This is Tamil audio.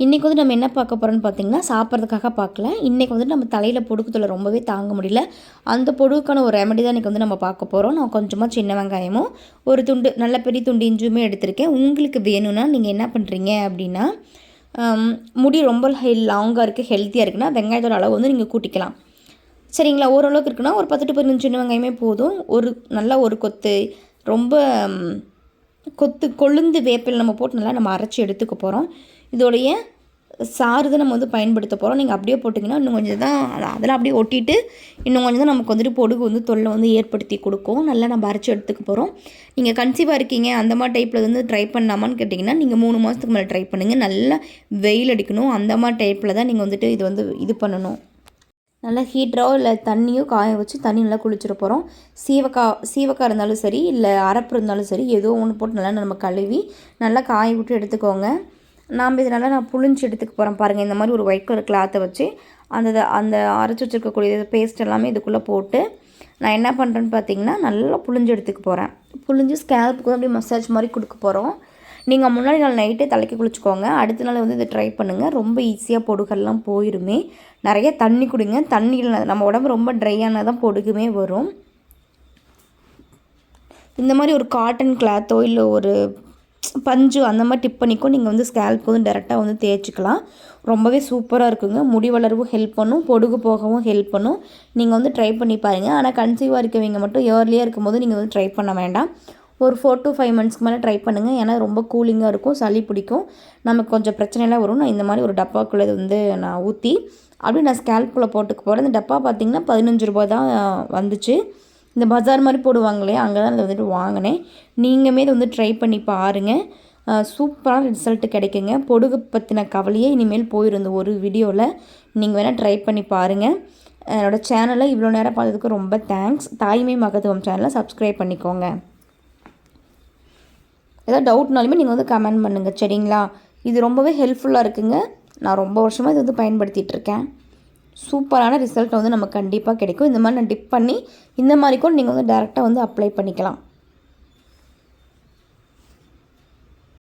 இன்றைக்கி வந்து நம்ம என்ன பார்க்க போகிறோம்னு பார்த்திங்கன்னா, சாப்பிட்றதுக்காக பார்க்கல. இன்றைக்கி வந்துட்டு நம்ம தலையில் பொடுகு தொல்லை ரொம்பவே தாங்க முடியல. அந்த பொடுகுக்கான ஒரு ரெமெடி தான் இன்றைக்கி வந்து நம்ம பார்க்க போகிறோம். நான் கொஞ்சமாக சின்ன வெங்காயமும், ஒரு துண்டு நல்ல பெரிய துண்டு இஞ்சியுமே எடுத்திருக்கேன். உங்களுக்கு வேணும்னா நீங்கள் என்ன பண்ணுறீங்க அப்படின்னா, முடி ரொம்ப லாங்காக இருக்குது, ஹெல்த்தியாக இருக்குன்னா வெங்காயத்தோட அளவு வந்து நீங்கள் கூட்டிக்கலாம். சரிங்களா? ஓரளவுக்கு இருக்குன்னா ஒரு 10 to 15 சின்ன வெங்காயமே போதும். நல்லா ஒரு கொத்து ரொம்ப கொழுந்து வேப்பிலை நம்ம போட்டு நல்லா நம்ம அரைச்சி எடுத்துக்க போகிறோம். இதோடைய சாறு தான் நம்ம வந்து பயன்படுத்த போகிறோம். நீங்கள் அப்படியே போட்டிங்கன்னா இன்னும் கொஞ்சம் தான் அதெல்லாம் அப்படியே ஒட்டிட்டு இன்னும் கொஞ்சம் தான் நமக்கு வந்துட்டு பொடுகு வந்து தொல்லை வந்து ஏற்படுத்தி கொடுக்கும். நல்லா நம்ம அரைச்சி எடுத்துக்க போகிறோம். நீங்கள் கன்சீவாக இருக்கீங்க அந்த மாதிரி டைப்பில் வந்து ட்ரை பண்ணலாமான்னு கேட்டிங்கன்னா, நீங்கள் 3 மாதத்துக்கு மேலே ட்ரை பண்ணுங்கள். நல்லா வெயில் அடிக்கணும். அந்த மாதிரி டைப்பில் தான் நீங்கள் வந்துட்டு இது பண்ணணும். நல்லா ஹீட்டரோ இல்லை தண்ணியோ காய வச்சு தண்ணி நல்லா குளிச்சிட போகிறோம். சீவக்காய் இருந்தாலும் சரி, இல்லை அரப்பு இருந்தாலும் சரி, ஏதோ ஒன்று போட்டு நல்லா நம்ம கழுவி நல்லா காய விட்டு எடுத்துக்கோங்க. நான் புழிஞ்சு எடுத்துக்க போகிறேன் பாருங்கள். இந்த மாதிரி ஒரு ஒயிட் கலர் கிளாத்தை வச்சு அந்த அரைச்சி வச்சுருக்கக்கூடிய பேஸ்ட் எல்லாமே இதுக்குள்ளே போட்டு நான் என்ன பண்ணுறேன்னு பார்த்தீங்கன்னா, நல்லா புழிஞ்சு எடுத்துக்க போகிறேன். புழிஞ்சு ஸ்கேல்ப்புக்கு அப்படியே மசாஜ் மாதிரி கொடுக்க போகிறோம். நீங்கள் முன்னாடி நாள் நைட்டே தலைக்கு குளிச்சுக்கோங்க. அடுத்த நாள் வந்து இதை ட்ரை பண்ணுங்கள். ரொம்ப ஈஸியாக பொடுகெல்லாம் போயிருமே. நிறைய தண்ணி குடிங்க. தண்ணியில் நம்ம உடம்பு ரொம்ப ட்ரையானால் தான் பொடுகுமே வரும். இந்த மாதிரி ஒரு காட்டன் கிளாத்தோ இல்லை ஒரு பஞ்சு அந்த மாதிரி டிப் பண்ணிக்கோ நீங்கள் வந்து ஸ்கேல்ப்புக்கு வந்து டேரெக்டாக வந்து தேய்ச்சிக்கலாம். ரொம்பவே சூப்பராக இருக்குங்க. முடி வளரவும் ஹெல்ப் பண்ணும், பொடுகு போகவும் ஹெல்ப் பண்ணும். நீங்கள் வந்து ட்ரை பண்ணி பாருங்கள். ஆனால் கன்சீவாக இருக்கவங்க மட்டும் ஏர்லியாக இருக்கும்போது நீங்கள் வந்து ட்ரை பண்ண வேண்டாம். ஒரு 4 to 5 monthsக்கு மேலே ட்ரை பண்ணுங்கள். ஏன்னா ரொம்ப கூலிங்காக இருக்கும், சளி பிடிக்கும், நமக்கு கொஞ்சம் பிரச்சனைலாம் வரும். நான் இந்த மாதிரி ஒரு டப்பாக்குள்ளே வந்து நான் ஊற்றி அப்படியே நான் ஸ்கேல்ப்புக்குள்ளே போட்டுக்க போகிறேன். இந்த டப்பா பார்த்திங்கன்னா 15 ரூபா தான் வந்துச்சு. இந்த பஜார் மாதிரி போடுவாங்களே, அங்கே தான் இதை வந்துட்டு வாங்கினேன். நீங்களுமே இதை வந்து ட்ரை பண்ணி பாருங்கள். சூப்பரான ரிசல்ட்டு கிடைக்குங்க. பொடுகு பற்றின கவலையே இனிமேல் போயிடும் இந்த ஒரு வீடியோவில். நீங்கள் வேணால் ட்ரை பண்ணி பாருங்கள். என்னோடய சேனலை இவ்வளோ நேரம் பார்த்ததுக்கு ரொம்ப தேங்க்ஸ். தாய்மை மகத்துவம் சேனலை சப்ஸ்கிரைப் பண்ணிக்கோங்க. ஏதாவது டவுட்னாலுமே நீங்கள் வந்து கமெண்ட் பண்ணுங்கள். சரிங்களா? இது ரொம்பவே ஹெல்ப்ஃபுல்லாக இருக்குங்க. நான் ரொம்ப வருஷமாக இது வந்து பயன்படுத்திகிட்ருக்கேன். சூப்பரான ரிசல்ட் வந்து நமக்கு கண்டிப்பாக கிடைக்கும். இந்த மாதிரி நான் டிப் பண்ணி இந்த மாதிரி கூட நீங்கள் வந்து டேரெக்டாக வந்து அப்ளை பண்ணிக்கலாம்.